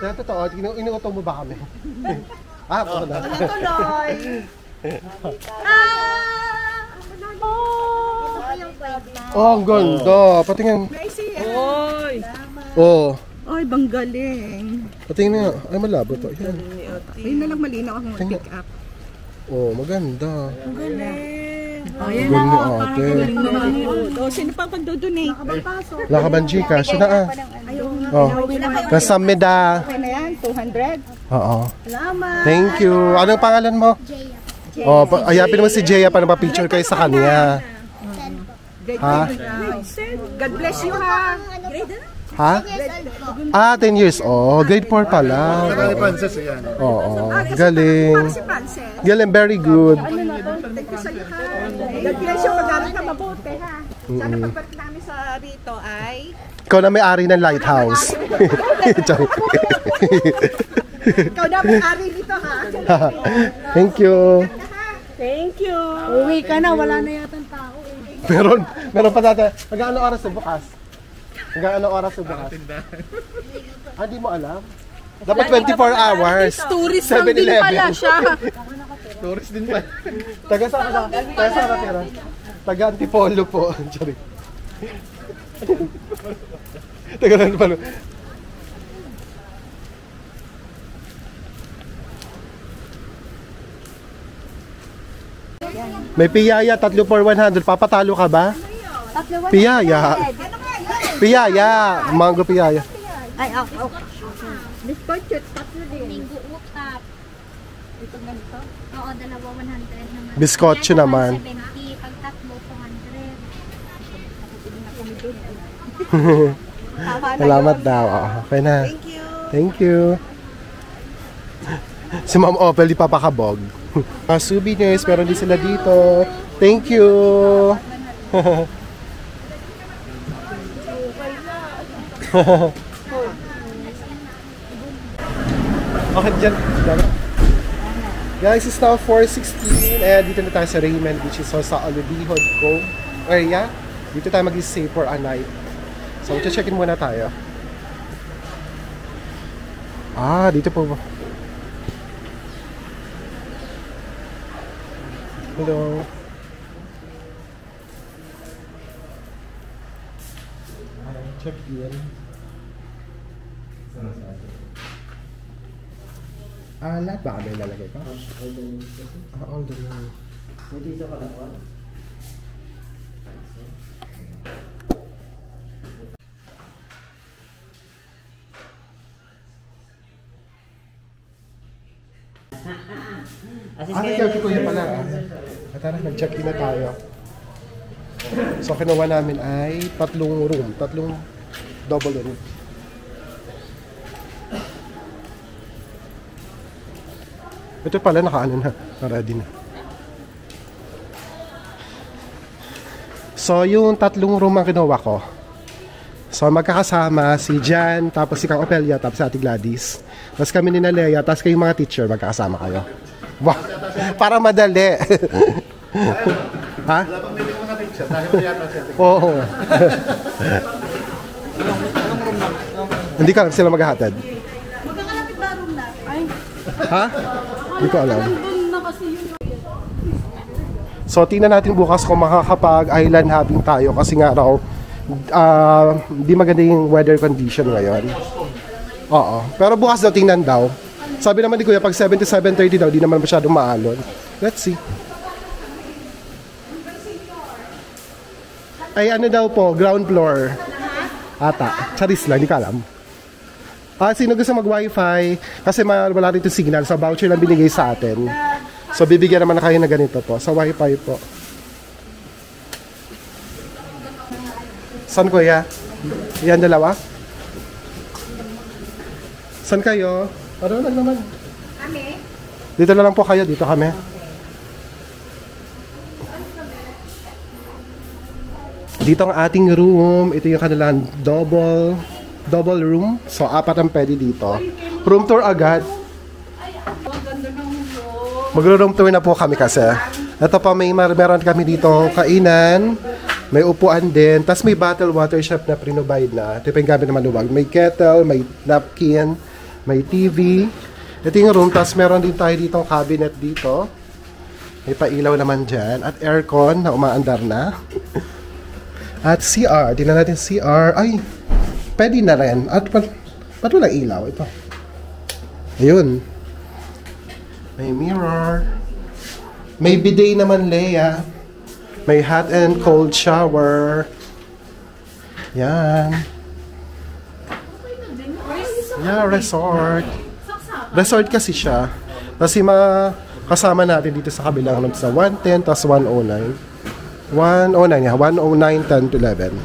Kaya totoo, inuuto mo ba kami? Ako na. Tuloy. Oh, ang ganda. Patingin. Oy. Oh. Ay, bang galing. Patingin nga. Ay, malabo to. Yan. Ayun na lang malinaw akong pick up. Oh, maganda. Ang galing. Galing ni ate. O, sino pa pagdodonate? Wala ka bang Gcash? Yun na ah. Oh. Kasamida. Okay na yan, 200. Oo. Salamat. Thank you. Anong pangalan mo? Oh, ayapin mo si Jeya para ma-picture kayo sa kanya. Ha? God bless you, ha? Ha? Ah, 10 years. Oh, grade 4 pala. Marami Francis yan. Oo, galing. Si Frances. Galing, very good. Thank you sa'yo, ha? God bless you, mag-aral ka mabuti, ha? Sana pagbalik namin sa rito ay... Ikaw na may-ari ng lighthouse. Ikaw na may-ari nito, ha? Thank you. Thank you. Uwi ka na, wala na yatang tao. Meron pa dati. Hanggang anong oras na bukas? Hanggang anong oras na bukas? Ah, di mo alam? Dapat 24 hours. Tourist lang din pala siya. Tourist din pa. Taga saan ka? Taga saan ka tira? Taga Antipolo po. Sorry. Taga Antipolo. May piyaya, 3 for 100. Papatalo ka ba? Piyaya. Piyaya. Mango piyaya. Ay, ako. Biscocho, tatlo din. Linggo utap. Ito ganito? Oo, dalawa 100 naman. Biskotso naman. 70, pag tatlo 200. Salamat daw. Okay na. Thank you. Thank you. Si Ma'am Opel di papakabog. Mga souvenirs, pero di sila dito. Thank you. Okay, dyan. Guys, it's now 4:16 and dito na tayo sa Raymond, which is sa Aludihod Cove area. Dito tayo mag-stay for a night. So, check-in muna tayo. Ah, dito po. Hello. Check in. Ah, lahat ba may lalagay pa? All the way. Dito ka lang. Kasi kuya pala. Tara, nag-check-in na tayo. So, kinuha namin ay 3 room. 3 double room. Ito pala, naka-ano na. Ready na. So, yung 3 room ang kinuha ko. So, magkakasama si Jan, tapos si Kang Opelia, tapos si Ate Gladys. Tapos kami ni Nalea, tapos kayong mga teacher, magkakasama kayo. Wow! Para madali. Ha? Wala pang may mga picture. Dahil mo yata siya. Oo. Hindi ka sila maghahatid. Magkakalapit ba room na? Ay, Ha? Hindi ko alam. doon na kasi yun. So, tingnan natin bukas kung makakapag-island hopping tayo kasi nga raw, hindi maganda yung weather condition ngayon. Oo. Pero bukas daw, tingnan daw. Sabi naman ni Kuya, pag 7 to 7:30 daw, di naman masyadong maalon. Let's see. Ay, ano daw po, ground floor. Ata. Charis lang, hindi ka alam. Sino gusto mag-wifi? Kasi wala rito signal. So, voucher lang binigay sa atin. So, bibigyan naman na kayo na ganito po. Sa wifi po. Saan kuya? Yan, dalawa? Saan kayo? Ano lang naman? Kami? Dito na lang po kayo. Dito kami. Dito ang ating room. Ito yung kanilang double room. So, 4 ang pwede dito. Room tour agad. Magro-room tour na po kami kasi. Ito pa, meron kami dito kainan. May upuan din. Tapos may bottled water shop na pre-provide na. Ito pa yung gamit na maluwag. May kettle, may napkin, may TV. Ito yung room. Tapos meron din tayo ditong cabinet dito. May pailaw naman dyan. At aircon na umaandar na. At CR. Tingnan natin CR. Ay, pwede na rin. At ba't walang ilaw? Ito. Ayun. May mirror. May bidet naman, Leia. May hot and cold shower. Yan. Yeah, resort. Resort kasi siya. Tapos yung mga kasama natin dito sa kabilang sa 110, tapos 109. 109, yeah. 109, 10 to 11.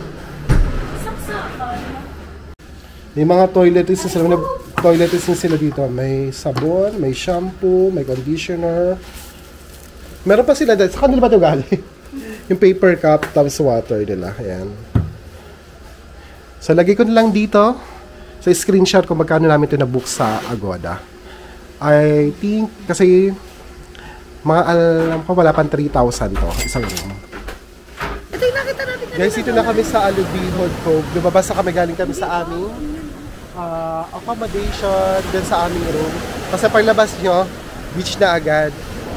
May mga toiletries na sila. Toiletries na sila dito. May sabon, may shampoo, may conditioner. Meron pa sila dito. Sa kanila ba ito galing? Yung paper cup, tapos water nila. Ayan. So, lagay ko na lang dito sa screenshot kung magkano namin ito na-book sa Agoda. I think, kasi mga alam ko, wala pang 3,000 to. Isang room. Ito yung nakita natin. Guys, dito na kami sa Alubihod Cove. Lumabas na kami, galing kami sa aming accommodation din sa aming room. Kasi paglabas nyo, beach na agad.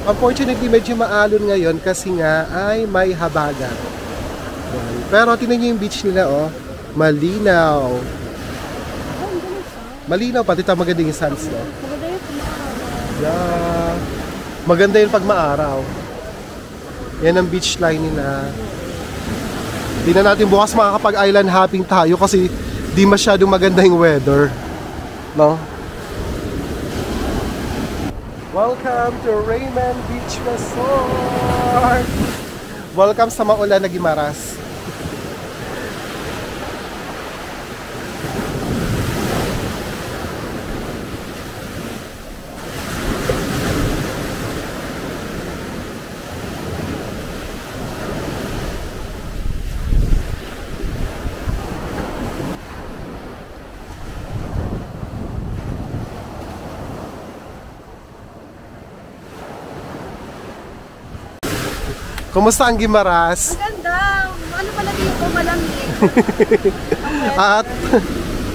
Unfortunately, medyo maalon ngayon kasi nga ay may habagat. Yan. Pero tingnan nyo yung beach nila, oh. Malinaw. Malinaw, pati ito maganda yung suns, no? Yeah. Maganda yun pag maaraw. Yan ang beach line nila. Tingnan natin bukas makakapag-island hopping tayo kasi di masyadong maganda yung weather. No? Welcome to Raymond Beach Resort! Welcome sa maulan na Guimaras. Kumusta ang Guimaras? Ganda. Ano pala dito? Malamig. At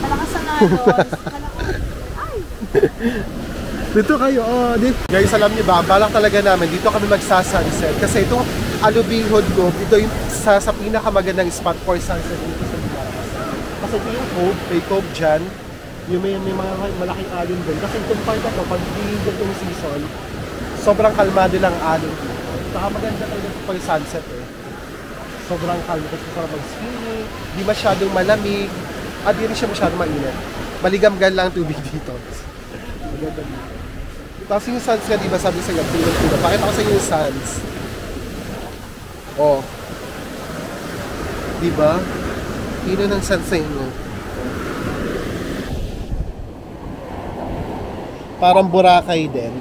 Malakas ang alon. Ay! dito kayo, oh. Guys, alam niyo ba, balak talaga namin, dito kami magsasunset. Kasi itong Alubihod Cove, ito yung sa pinakamagandang spot for sunset dito sa Guimaras. Kasi ito yung cove, may cove dyan. Yung may mga malaking alon doon. Kasi itong part na ito, pag hindi itong season, sobrang kalmado lang alon dito. Saka maganda talaga pag sunset eh. Sobrang kalmo kasi para mag-swimming, di masyadong malamig, at di rin siya masyadong mainit. Maligamgan lang tubig dito. Maganda dito. Tapos yung suns nga, di ba sabi sa'yo, tulog-tulog. Pakita ko sa'yo yung suns. Oh. Di ba? Ino ng suns sa inyo. Parang Boracay din.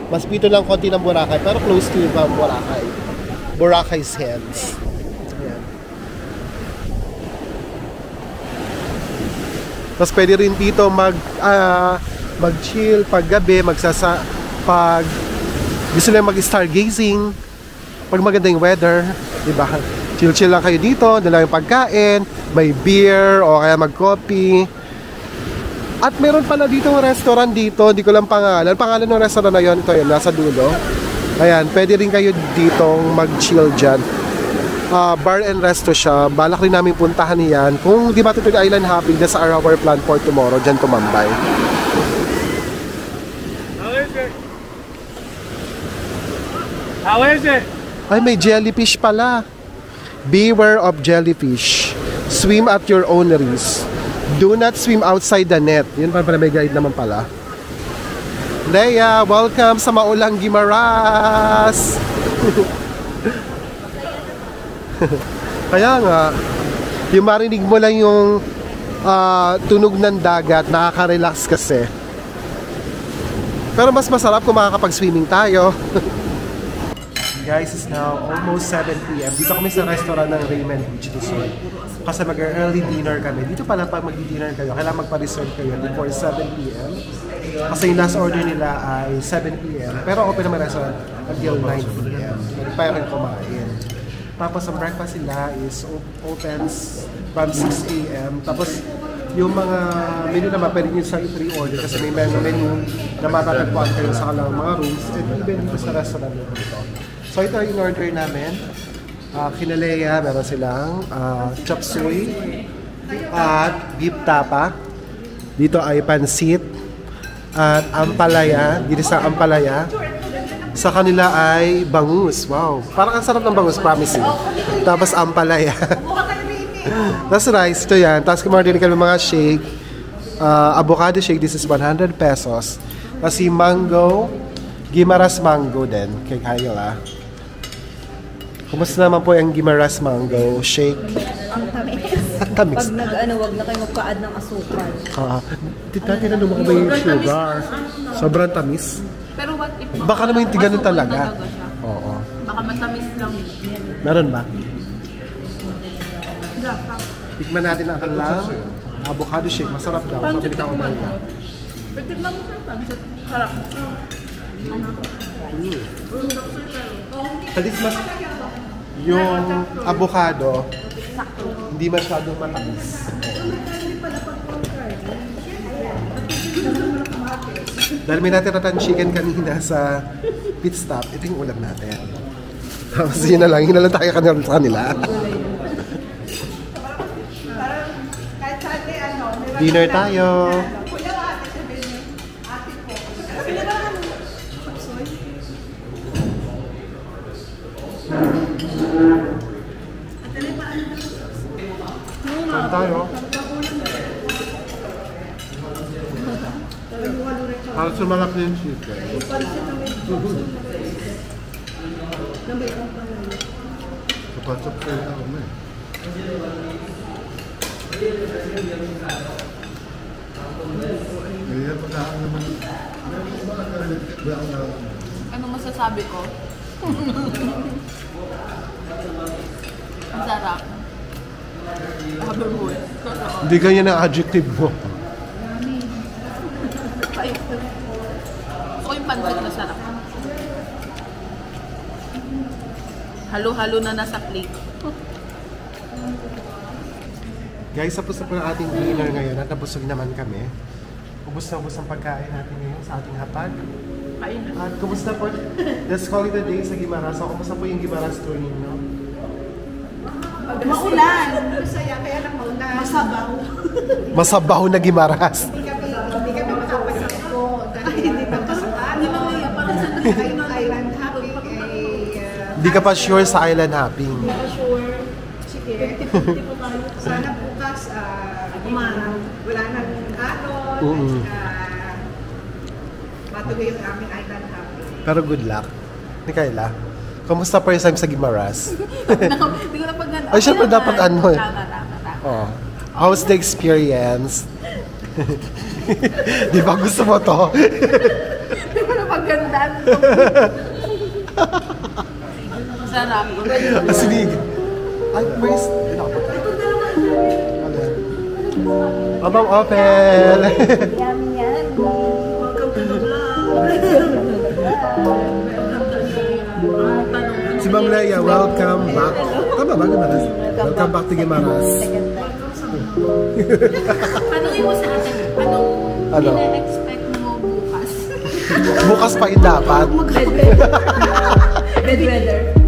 Mas pito lang konti ng Boracay, pero close to yung Boracay. Boracay Sands. Ayan. Tapos pwede rin dito mag-chill pag gabi, pag gusto lang mag-stargazing, pag maganda yung weather, di ba? Chill-chill lang kayo dito, dala yung pagkain, may beer, o kaya mag-coffee. At meron pala dito ng restaurant dito, hindi ko lang pangalan. Pangalan ng restaurant na yun, ito yun, nasa dulo. Ayan, pwede rin kayo ditong mag-chill dyan. Bar and resto siya. Balak rin namin puntahan yan. Kung di ba ito island hopping, that's our plan for tomorrow, dyan tumambay. How is it? Ay, may jellyfish pala. Beware of jellyfish. Swim at your own risk. Do not swim outside the net. Yun pala, may guide naman pala. Leia, welcome sa Maulang Guimaras! Kaya nga, yung marinig mo lang yung tunog ng dagat, nakaka-relax kasi. Pero mas masarap kung makakapag-swimming tayo. Guys, it's now almost 7 p.m. Dito kami sa restaurant ng Raymond Beach Resort. Kasi mag-early dinner kami. Dito pala pag mag-dinner kayo, kailangan magpa-reserve kayo before 7 p.m. Kasi yung last order nila ay 7 p.m. Pero open naman restaurant until 9 p.m. Pwede rin kumain. Tapos ang breakfast nila is opens from 6 a.m. Tapos yung mga menu naman pwede nyo sa i-pre-order kasi may menu na matatagpuan kayo sa kalang mga rooms and even dito sa restaurant nito. So ito yung order namin. Kinaleya, meron silang chop suey at beef tapa. Dito ay pansit at ampalaya. Dito sa ampalaya. Sa kanila ay bangus. Wow. Parang ang sarap ng bangus, promise you. Tapos ampalaya. That's rice. Ito yan. Tapos kumorder kami mga shake. Avocado shake. This is 100 pesos. Kasi mango. Guimaras mango din. Kay Kyle. Kumusta naman po yung Guimaras mango shake? Ang tamis. Tamis. Pag nag-ano, wag na kayo magpa-add ng asukal. Dati na lumaki ba yung sugar? Sobrang tamis. Pero what if Baka naman yung ganun talaga. siya? Oo. Baka matamis lang. Meron ba? Tikman natin ang kanilang avocado shake. Masarap daw. Pabili ka umaga. Pero tignan mo sa pancit. Sarap. At least mas yung avocado hindi masyadong matamis. Dahil may natin chicken kanina sa pit stop, ito yung ulam natin. Tapos yun na lang tayo sa kanila. Dinner tayo. Saan tayo? Halos sumalak na yung chicken. Kapatsak kayo na ako eh. Ano masasabi ko? Ang sarap. Haberwood. Hindi ganyan ang adjective mo. Gusto ko yung pancit na sarap. Halo-halo na nasa plate. Guys, tapos na po ang ating dinner ngayon at nabusog naman kami. Ubus na ubus ang pagkain natin ngayon sa ating hapag. Kain na. At kumusta po? Let's call it a day sa Guimaras. So, kumusta po yung Guimaras tour ninyo? Maulan. Masaya, kaya lang maulan. Masabaw. Masabaw na Guimaras. Hindi kami makapagsabaw. Dahil hindi pa kasaan. Di ba kaya parang sa island hopping Hindi ka pa sure sa island hopping. Hindi pa sure. Sige. 50-50 po tayo. Sana bukas, wala nang alon. Matuloy yung aming island hopping. Pero good luck. Ni Kayla, kamusta first time sa Guimaras? Hindi ko na pag-ganda. Ay, syempre dapat ano eh. Tama. Oh. How's the experience? Di ba gusto mo to? Hindi ko na pag-gandaan. Sarap. Sige. Ay, first. Abang Opel. Si Ma'am Leia, welcome back. Tama ba, Guimaras? Welcome back to Guimaras. Tanungin mo sa akin, anong ina-expect mo bukas? Bukas pa dapat. Bed weather.